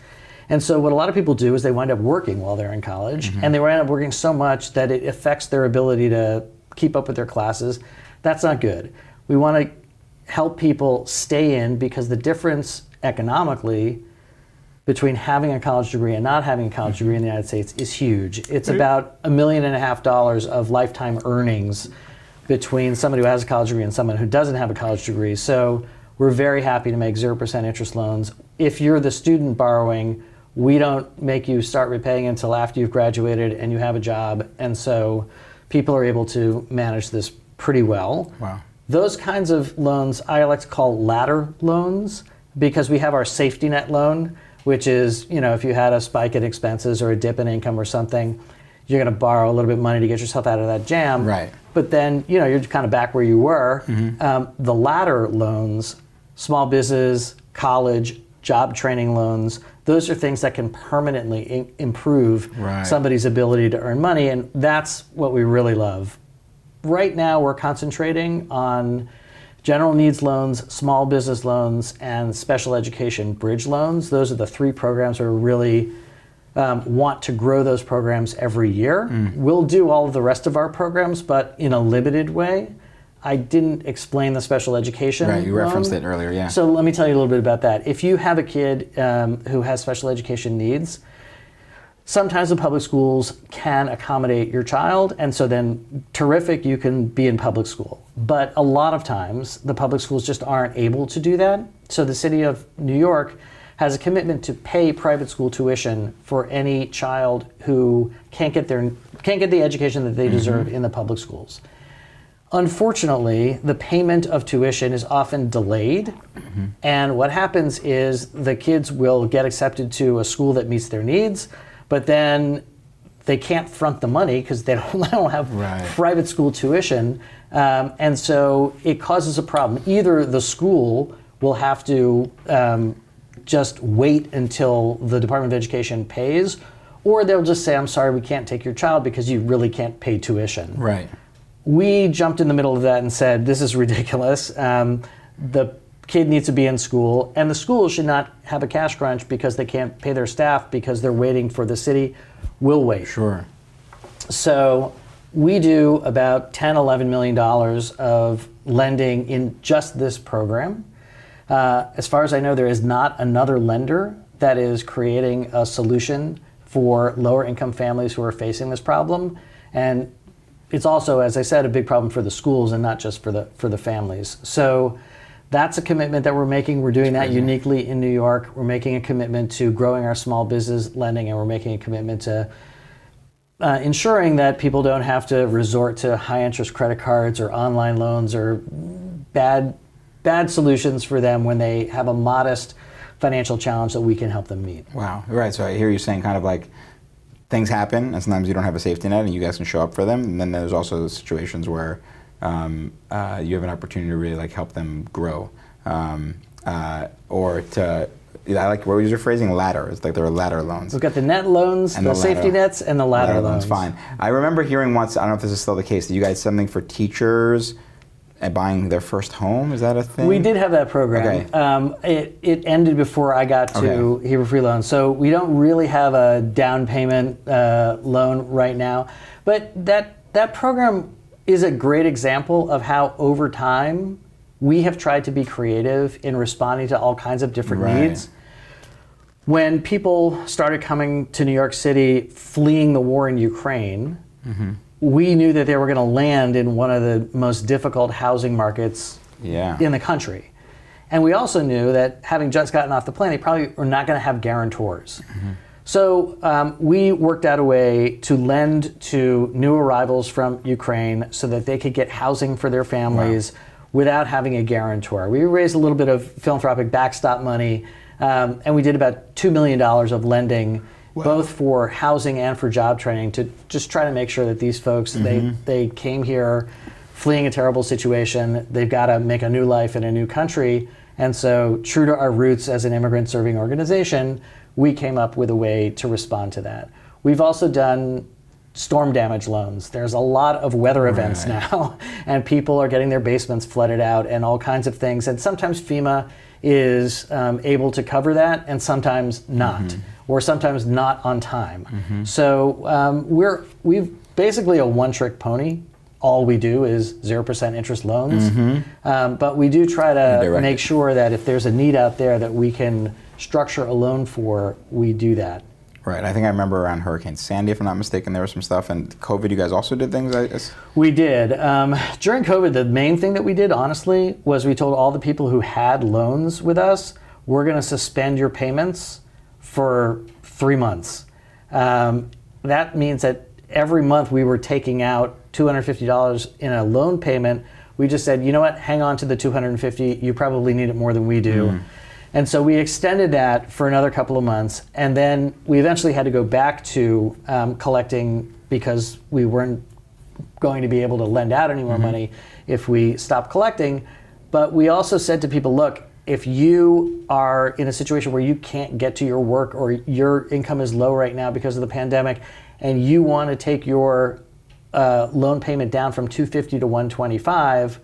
And so what a lot of people do is they wind up working while they're in college, and they wind up working so much that it affects their ability to keep up with their classes. That's not good. We want to help people stay in, because the difference economically between having a college degree and not having a college degree in the United States is huge. It's about $1.5 million of lifetime earnings between somebody who has a college degree and someone who doesn't have a college degree. So we're very happy to make 0% interest loans. If you're the student borrowing, we don't make you start repaying until after you've graduated and you have a job. And so people are able to manage this pretty well.
Wow.
Those kinds of loans I like to call ladder loans, because we have our safety net loan, which is, if you had a spike in expenses or a dip in income or something, you're going to borrow a little bit of money to get yourself out of that jam.
Right.
But then, you're kind of back where you were. The ladder loans, small business, college, job training loans, those are things that can permanently improve somebody's ability to earn money, and that's what we really love. Right now, we're concentrating on general needs loans, small business loans, and special education bridge loans. Those are the 3 programs where we really want to grow those programs every year. We'll do all of the rest of our programs, but in a limited way. I didn't explain the special education
Right, you referenced
loan.
it earlier, yeah.
So let me tell you a little bit about that. If you have a kid who has special education needs, sometimes the public schools can accommodate your child, and so then terrific, you can be in public school. But a lot of times, the public schools just aren't able to do that. So the city of New York has a commitment to pay private school tuition for any child who can't get the education that they deserve in the public schools. Unfortunately, the payment of tuition is often delayed, and what happens is the kids will get accepted to a school that meets their needs, but then they can't front the money because they don't have private school tuition, and so it causes a problem. Either the school will have to just wait until the Department of Education pays, or they'll just say, I'm sorry, we can't take your child because you really can't pay tuition.
Right.
We jumped in the middle of that and said, this is ridiculous. The kid needs to be in school, and the school should not have a cash crunch because they can't pay their staff because they're waiting for the city. We'll wait.
Sure.
So we do about $10, $11 million of lending in just this program. As far as I know, there is not another lender that is creating a solution for lower income families who are facing this problem. And it's also, as I said, a big problem for the schools and not just for the families. So that's a commitment that we're making. We're doing that uniquely in New York. We're making a commitment to growing our small business lending, and we're making a commitment to ensuring that people don't have to resort to high interest credit cards or online loans or bad solutions for them when they have a modest financial challenge that we can help them meet.
Wow. Right. So I hear you saying kind of like things happen, and sometimes you don't have a safety net, and you guys can show up for them. And then there's also situations where you have an opportunity to really like help them grow, or to. I like, what was your phrasing? Ladder. It's like there are ladder loans.
We've got the net loans, the safety nets, and the ladder loans.
Fine. I remember hearing once, I don't know if this is still the case, that you guys had something for teachers buying their first home? Is that a thing?
We did have that program.
Okay.
It ended before I got to Hebrew Free Loan, so we don't really have a down payment loan right now. But that program is a great example of how over time we have tried to be creative in responding to all kinds of different needs. When people started coming to New York City fleeing the war in Ukraine, we knew that they were going to land in one of the most difficult housing markets in the country. And we also knew that having just gotten off the plane, they probably were not going to have guarantors. So we worked out a way to lend to new arrivals from Ukraine so that they could get housing for their families without having a guarantor. We raised a little bit of philanthropic backstop money, and we did about $2 million of lending, both for housing and for job training, to just try to make sure that these folks, they came here fleeing a terrible situation. They've got to make a new life in a new country. And so, true to our roots as an immigrant serving organization, we came up with a way to respond to that. We've also done storm damage loans. There's a lot of weather events now, and people are getting their basements flooded out and all kinds of things. And sometimes FEMA is able to cover that, and sometimes not, or sometimes not on time. So we've basically a one-trick pony. All we do is 0% interest loans, but we do try to make sure that if there's a need out there that we can structure a loan for, we do that.
Right. I think I remember around Hurricane Sandy, if I'm not mistaken, there was some stuff. And COVID, you guys also did things, I guess?
We did. During COVID, the main thing that we did, honestly, was we told all the people who had loans with us, we're going to suspend your payments for 3 months. That means that every month we were taking out $250 in a loan payment. We just said, you know what, hang on to the $250. You probably need it more than we do. And so we extended that for another couple of months, and then we eventually had to go back to collecting because we weren't going to be able to lend out any more money if we stopped collecting. But we also said to people, look, if you are in a situation where you can't get to your work or your income is low right now because of the pandemic, and you want to take your loan payment down from $250 to $125,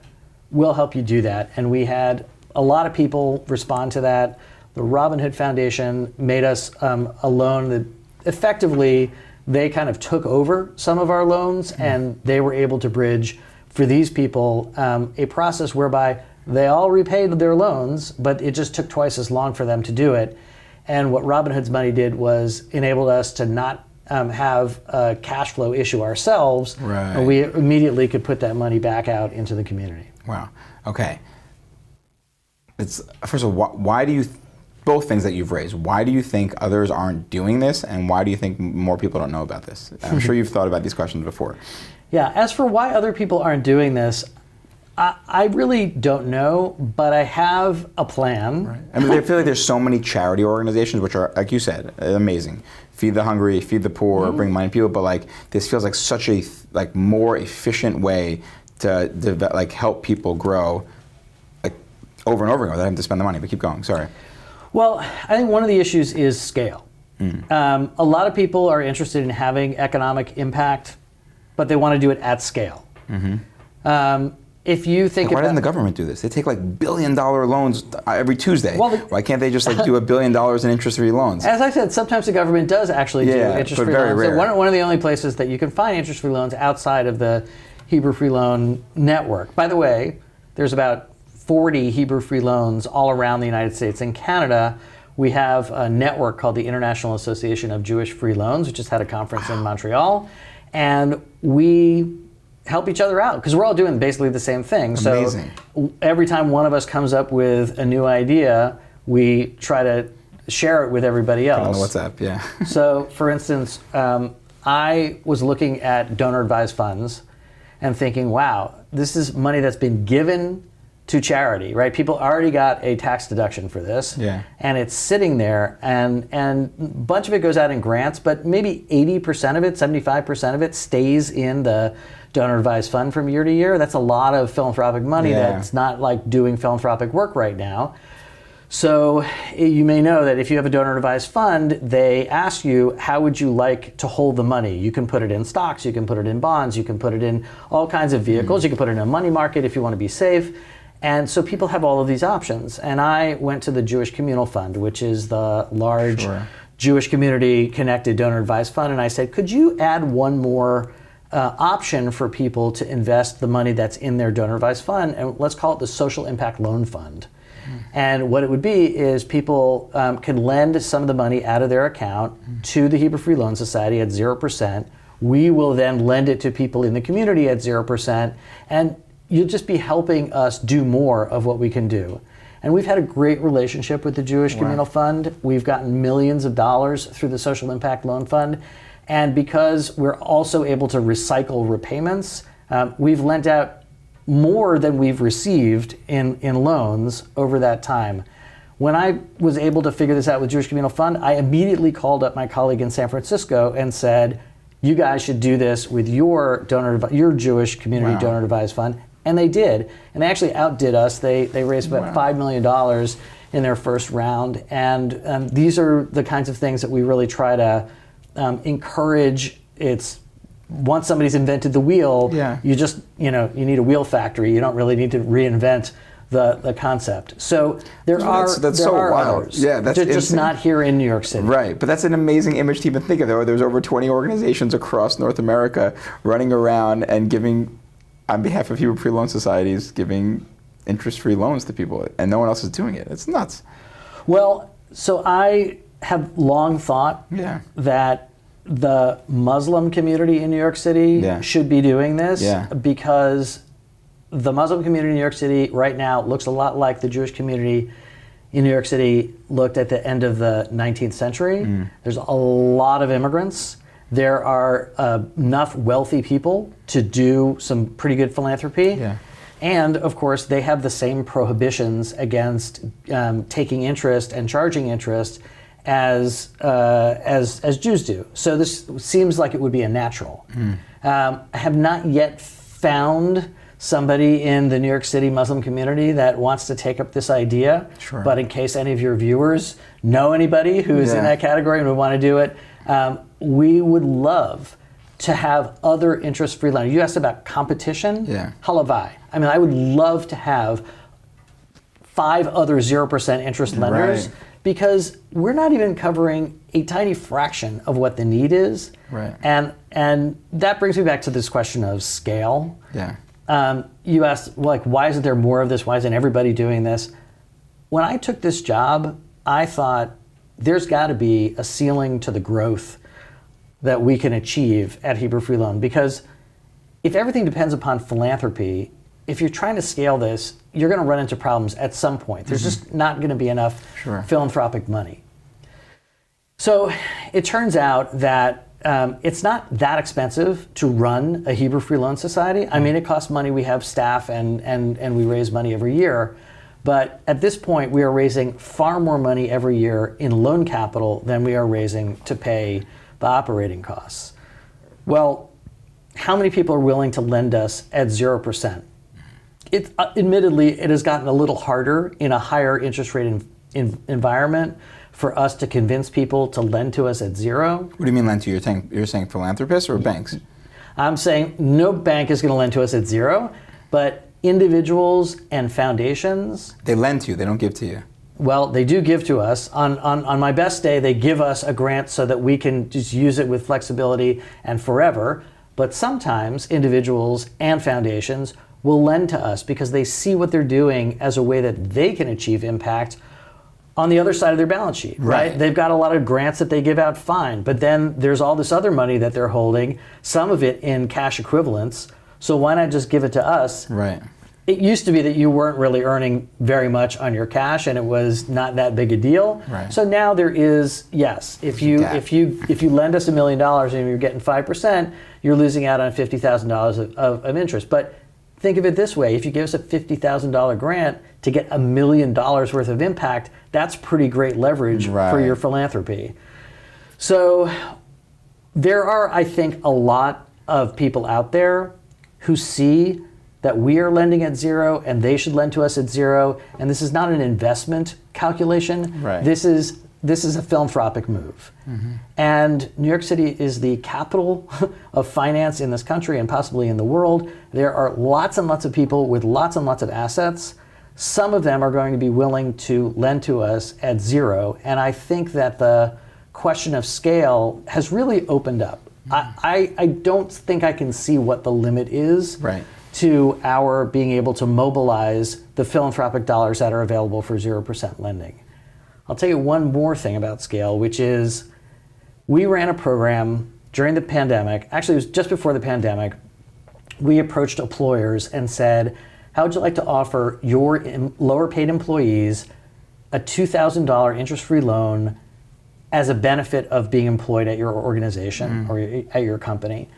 we'll help you do that. And we had a lot of people respond to that. The Robin Hood Foundation made us a loan that effectively they kind of took over some of our loans, and they were able to bridge for these people a process whereby they all repaid their loans, but it just took twice as long for them to do it. And what Robin Hood's money did was enabled us to not have a cash flow issue ourselves. And we immediately could put that money back out into the community.
Wow. Okay. First of all, why do you, both things that you've raised, why do you think others aren't doing this, and why do you think more people don't know about this? I'm sure you've thought about these questions before.
Yeah, as for why other people aren't doing this, I really don't know, but I have a plan.
I mean, I feel like there's so many charity organizations which are, like you said, amazing. Feed the hungry, feed the poor, bring money to people, but like this feels like such a more efficient way to help people grow over and over again without having to spend the money. But keep going, sorry.
Well, I think one of the issues is scale. A lot of people are interested in having economic impact, but they want to do it at scale. If you think
why doesn't the government do this? They take $1 billion loans every Tuesday.
Well,
why can't they just do $1 billion in interest-free loans?
As I said, sometimes the government does actually do interest-free loans.
Rare.
One of the only places that you can find interest-free loans outside of the Hebrew Free Loan network. By the way, there's about 40 Hebrew Free Loans all around the United States and Canada. We have a network called the International Association of Jewish Free Loans, which just had a conference in Montreal, and we help each other out because we're all doing basically the same thing.
Amazing.
So every time one of us comes up with a new idea, we try to share it with everybody else.
On WhatsApp, yeah.
So, for instance, I was looking at donor-advised funds and thinking, wow, this is money that's been given to charity, right? People already got a tax deduction for this, and it's sitting there, and a bunch of it goes out in grants, but maybe 80% of it, 75% of it stays in the donor advised fund from year to year. That's a lot of philanthropic money that's not doing philanthropic work right now. So you may know that if you have a donor advised fund, they ask you, how would you like to hold the money? You can put it in stocks, you can put it in bonds, you can put it in all kinds of vehicles, you can put it in a money market if you want to be safe. And so people have all of these options. And I went to the Jewish Communal Fund, which is the large Jewish community connected donor advised fund. And I said, could you add one more option for people to invest the money that's in their donor advised fund? And let's call it the Social Impact Loan Fund. And what it would be is people can lend some of the money out of their account to the Hebrew Free Loan Society at 0%. We will then lend it to people in the community at 0%. And you'll just be helping us do more of what we can do. And we've had a great relationship with the Jewish Communal Fund. We've gotten millions of dollars through the Social Impact Loan Fund. And because we're also able to recycle repayments, we've lent out more than we've received in loans over that time. When I was able to figure this out with Jewish Communal Fund, I immediately called up my colleague in San Francisco and said, you guys should do this with your Jewish community donor advised fund. And they did. And they actually outdid us. They raised about $5 million in their first round. And these are the kinds of things that we really try to encourage. Once somebody's invented the wheel, you just, you need a wheel factory. You don't really need to reinvent the concept. So there are others.
Yeah, that's
just not here in New York City.
Right, but that's an amazing image to even think of. There's over 20 organizations across North America running around and giving, on behalf of Hebrew Free Loan Societies, giving interest-free loans to people, and no one else is doing it. It's nuts.
Well, so I have long thought that the Muslim community in New York City should be doing this because the Muslim community in New York City right now looks a lot like the Jewish community in New York City looked at the end of the 19th century. There's a lot of immigrants. There are enough wealthy people to do some pretty good philanthropy. And of course, they have the same prohibitions against taking interest and charging interest as Jews do. So this seems like it would be a natural. I have not yet found somebody in the New York City Muslim community that wants to take up this idea. But in case any of your viewers know anybody who's in that category and would want to do it, we would love to have other interest-free lenders. You asked about competition. Halavai. I mean, I would love to have 5 other 0% interest lenders. Because we're not even covering a tiny fraction of what the need is. And that brings me back to this question of scale. You asked, why isn't there more of this? Why isn't everybody doing this? When I took this job, I thought there's got to be a ceiling to the growth that we can achieve at Hebrew Free Loan. Because if everything depends upon philanthropy, if you're trying to scale this, you're going to run into problems at some point. There's just not going to be enough philanthropic money. So it turns out that it's not that expensive to run a Hebrew Free Loan Society. I mean, it costs money. We have staff and we raise money every year. But at this point, we are raising far more money every year in loan capital than we are raising to pay the operating costs. Well, how many people are willing to lend us at 0%? Admittedly, it has gotten a little harder in a higher interest rate environment for us to convince people to lend to us at 0.
What do you mean lend to you? You're saying philanthropists or banks?
I'm saying no bank is going to lend to us at 0, but individuals and foundations.
They lend to you, they don't give to you.
Well, they do give to us. On my best day, they give us a grant so that we can just use it with flexibility and forever. But sometimes individuals and foundations will lend to us because they see what they're doing as a way that they can achieve impact on the other side of their balance sheet, right? They've got a lot of grants that they give out, fine. But then there's all this other money that they're holding, some of it in cash equivalents. So why not just give it to us? It used to be that you weren't really earning very much on your cash and it was not that big a deal. So now there is, yes, if you lend us $1 million and you're getting 5%, you're losing out on $50,000 of interest. But think of it this way, if you give us a $50,000 grant to get $1 million worth of impact, that's pretty great leverage for your philanthropy. So there are, I think, a lot of people out there who see that we are lending at zero and they should lend to us at zero. And this is not an investment calculation.
Right.
This is a philanthropic move. And New York City is the capital of finance in this country and possibly in the world. There are lots and lots of people with lots and lots of assets. Some of them are going to be willing to lend to us at zero. And I think that the question of scale has really opened up. I don't think I can see what the limit is to our being able to mobilize the philanthropic dollars that are available for 0% lending. I'll tell you one more thing about scale, which is we ran a program during the pandemic. Actually, it was just before the pandemic. We approached employers and said, how would you like to offer your lower paid employees a $2,000 interest-free loan as a benefit of being employed at your organization or at your company?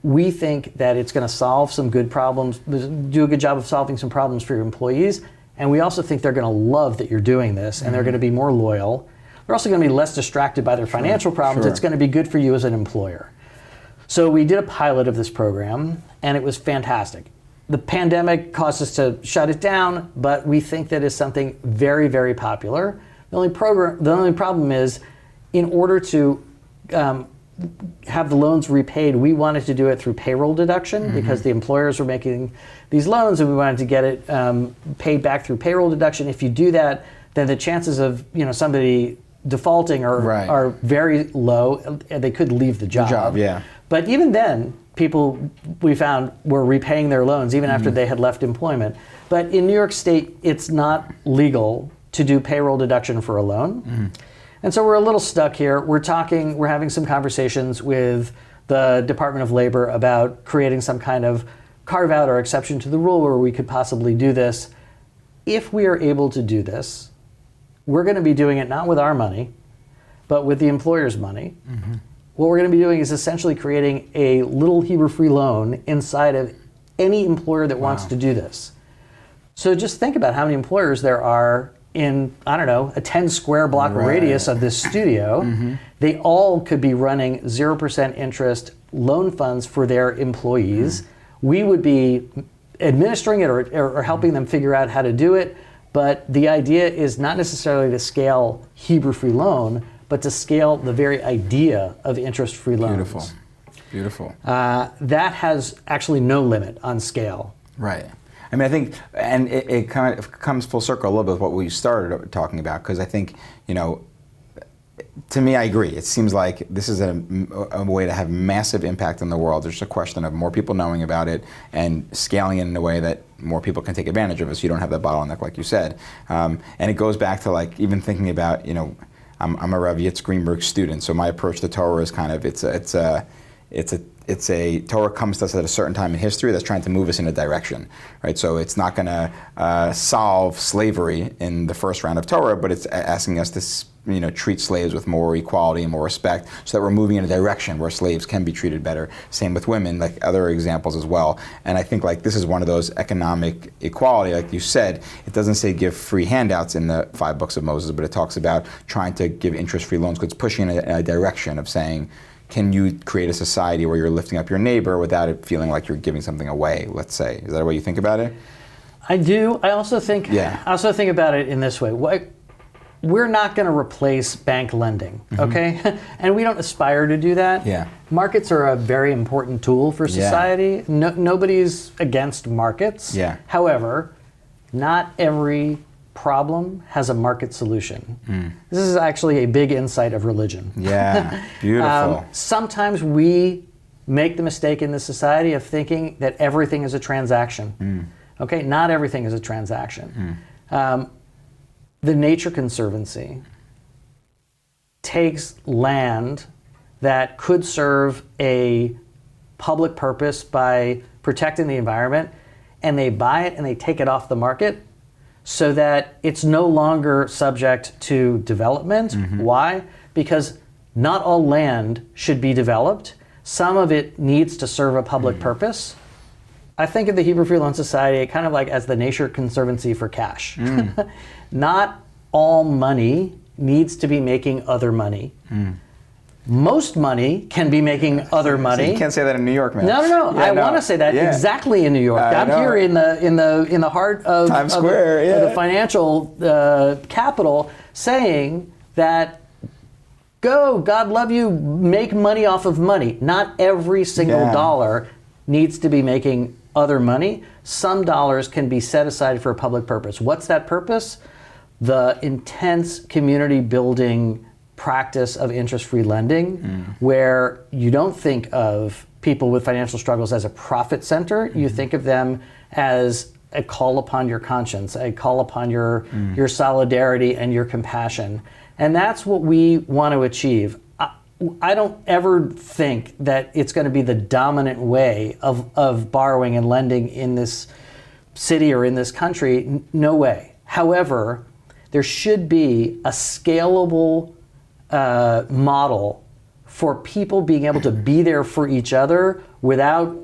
We think that it's going to solve some good problems, do a good job of solving some problems for your employees. And we also think they're going to love that you're doing this and they're going to be more loyal. They're also going to be less distracted by their financial problems. It's going to be good for you as an employer. So we did a pilot of this program and it was fantastic. The pandemic caused us to shut it down, but we think that is something very, very popular. The only problem is, in order to have the loans repaid, we wanted to do it through payroll deduction because the employers were making these loans and we wanted to get it paid back through payroll deduction. If you do that, then the chances of somebody defaulting are very low. They could leave the job. But even then, people we found were repaying their loans even after they had left employment. But in New York State, it's not legal to do payroll deduction for a loan. And so we're a little stuck here. We're having some conversations with the Department of Labor about creating some kind of carve out or exception to the rule where we could possibly do this. If we are able to do this, we're going to be doing it not with our money, but with the employer's money. What we're going to be doing is essentially creating a little Hebrew-free loan inside of any employer that wants to do this. So just think about how many employers there are in, I don't know, a 10 square block radius of this studio. They all could be running 0% interest loan funds for their employees. We would be administering it or helping them figure out how to do it. But the idea is not necessarily to scale Hebrew-free loan, but to scale the very idea of interest-free loans.
Beautiful.
That has actually no limit on scale.
Right. I mean, I think, and it kind of comes full circle a little bit with what we started talking about, because I think, to me, I agree. It seems like this is a way to have massive impact on the world. There's just a question of more people knowing about it and scaling it in a way that more people can take advantage of it, so you don't have that bottleneck, like you said. And it goes back to even thinking about, I'm a Rav Yitzchak Greenberg student, so my approach to Torah is kind of it's a Torah comes to us at a certain time in history that's trying to move us in a direction, right? So it's not going to solve slavery in the first round of Torah, but it's asking us to treat slaves with more equality and more respect, so that we're moving in a direction where slaves can be treated better. Same with women, like other examples as well. And I think this is one of those economic equality, like you said. It doesn't say give free handouts in the 5 books of Moses, but it talks about trying to give interest-free loans, because it's pushing in a direction of saying, can you create a society where you're lifting up your neighbor without it feeling like you're giving something away, let's say? Is that the way you think about it?
I do. I also think about it in this way. We're not going to replace bank lending, okay? And we don't aspire to do that. Markets are a very important tool for society. Nobody's against markets. However, not every problem has a market solution. This is actually a big insight of religion. Beautiful. Sometimes we make the mistake in this society of thinking that everything is a transaction. Okay, not everything is a transaction. The Nature Conservancy takes land that could serve a public purpose by protecting the environment, and they buy it and they take it off the market so that it's no longer subject to development. Why? Because not all land should be developed. Some of it needs to serve a public purpose. I think of the Hebrew Free Loan Society kind of like as the Nature Conservancy for cash. Not all money needs to be making other money. most money can be making other money.
So you can't say that in New York, man.
No.
Yeah,
I want to say that exactly in New York. I'm here in the heart of
Times Square,
of the financial capital, saying that go, God love you, make money off of money. Not every single dollar needs to be making other money. Some dollars can be set aside for a public purpose. What's that purpose? The intense community building practice of interest-free lending, where you don't think of people with financial struggles as a profit center. You think of them as a call upon your conscience, a call upon your solidarity and your compassion. And that's what we want to achieve. I don't ever think that it's going to be the dominant way of borrowing and lending in this city or in this country. No way. However, there should be a scalable model for people being able to be there for each other without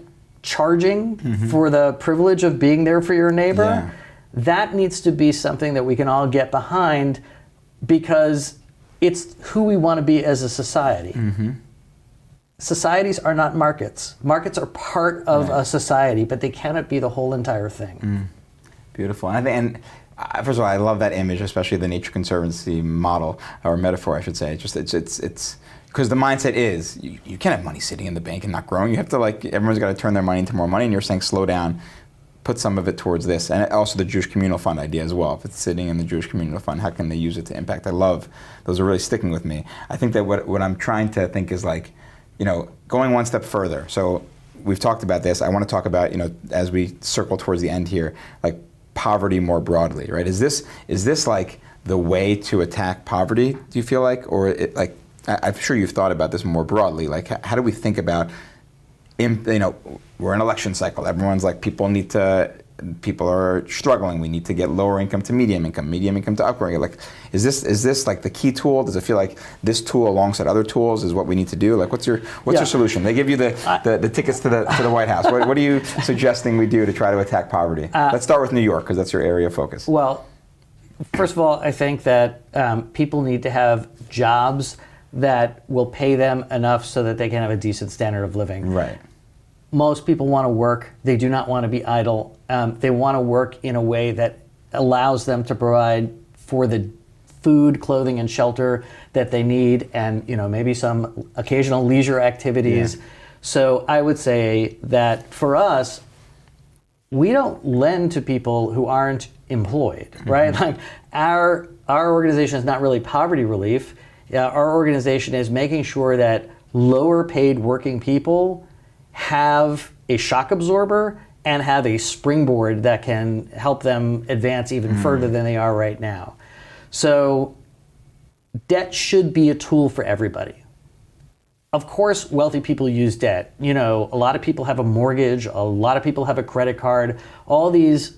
charging for the privilege of being there for your neighbor.
Yeah.
That needs to be something that we can all get behind, because it's who we want to be as a society. Societies are not markets. Markets are part of a society, but they cannot be the whole entire thing.
Beautiful. And first of all, I love that image, especially the Nature Conservancy model, or metaphor, I should say. It's because the mindset is you can't have money sitting in the bank and not growing. You have to, everyone's got to turn their money into more money, and you're saying slow down, put some of it towards this. And also the Jewish Communal Fund idea as well. If it's sitting in the Jewish Communal Fund, how can they use it to impact? I love, those are really sticking with me. I think that what I'm trying to think is going one step further. So we've talked about this. I want to talk about, as we circle towards the end here, poverty more broadly, right? Is this the way to attack poverty, do you feel like? Or I'm sure you've thought about this more broadly. How do we think about, we're in election cycle. Everyone's people are struggling. We need to get lower income to medium income to upper income. Is this the key tool? Does it feel like this tool alongside other tools is what we need to do? What's your solution? They give you the tickets to the White House. What are you suggesting we do to try to attack poverty? Let's start with New York, because that's your area of focus.
Well, first of all, I think that people need to have jobs that will pay them enough so that they can have a decent standard of living.
Right.
Most people want to work. They do not want to be idle. They want to work in a way that allows them to provide for the food, clothing, and shelter that they need, and maybe some occasional leisure activities. Yeah. So I would say that for us, we don't lend to people who aren't employed, right? Our organization is not really poverty relief. Our organization is making sure that lower paid working people have a shock absorber and have a springboard that can help them advance even further than they are right now. So debt should be a tool for everybody. Of course, wealthy people use debt. A lot of people have a mortgage, a lot of people have a credit card. All these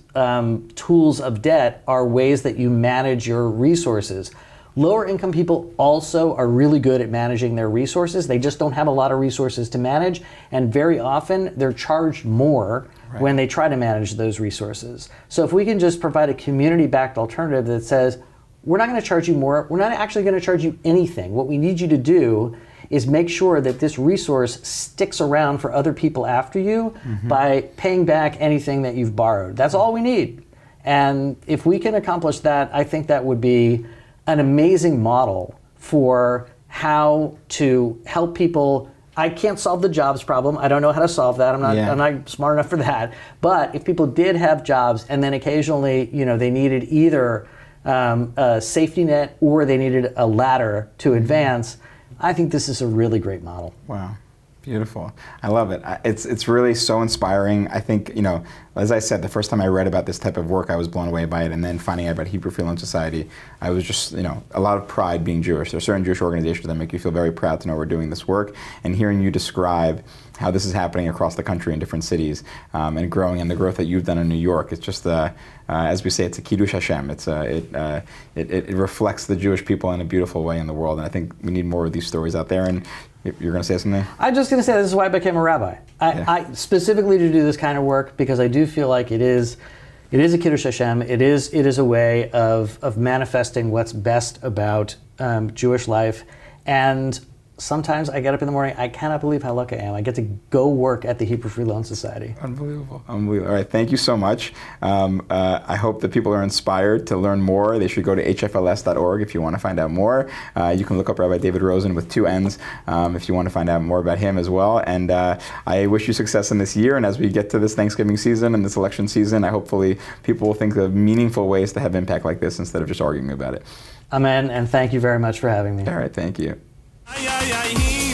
tools of debt are ways that you manage your resources. Lower income people also are really good at managing their resources. They just don't have a lot of resources to manage, and very often they're charged more when they try to manage those resources. So if we can just provide a community-backed alternative that says, we're not going to charge you more, we're not actually going to charge you anything. What we need you to do is make sure that this resource sticks around for other people after you by paying back anything that you've borrowed. That's all we need. And if we can accomplish that, I think that would be an amazing model for how to help people. I can't solve the jobs problem. I don't know how to solve that. I'm not smart enough for that. But if people did have jobs and then occasionally, they needed either a safety net or they needed a ladder to advance, I think this is a really great model.
Wow. Beautiful. I love it. It's really so inspiring. I think, as I said, the first time I read about this type of work, I was blown away by it. And then finding out about Hebrew Free Loan Society, I was just, a lot of pride being Jewish. There are certain Jewish organizations that make you feel very proud to know we're doing this work. And hearing you describe how this is happening across the country in different cities and growing, and the growth that you've done in New York, it's just, as we say, it's a Kiddush Hashem. It reflects the Jewish people in a beautiful way in the world. And I think we need more of these stories out there. And you're going to say something? I'm just going to say this is why I became a rabbi. I specifically to do this kind of work, because I do feel like it is a Kiddush Hashem. It is a way of manifesting what's best about Jewish life. And
sometimes I get up in the morning, I cannot believe how lucky I am. I get to go work at the Hebrew Free Loan Society.
Unbelievable. Unbelievable. All right, thank you so much. I hope that people are inspired to learn more. They should go to hfls.org if you want to find out more. You can look up Rabbi David Rosenn with 2 N's if you want to find out more about him as well. And I wish you success in this year. And as we get to this Thanksgiving season and this election season, hopefully people will think of meaningful ways to have impact like this instead of just arguing about it.
Amen, and thank you very much for having me.
All right, thank you.
Ay, ay, ay,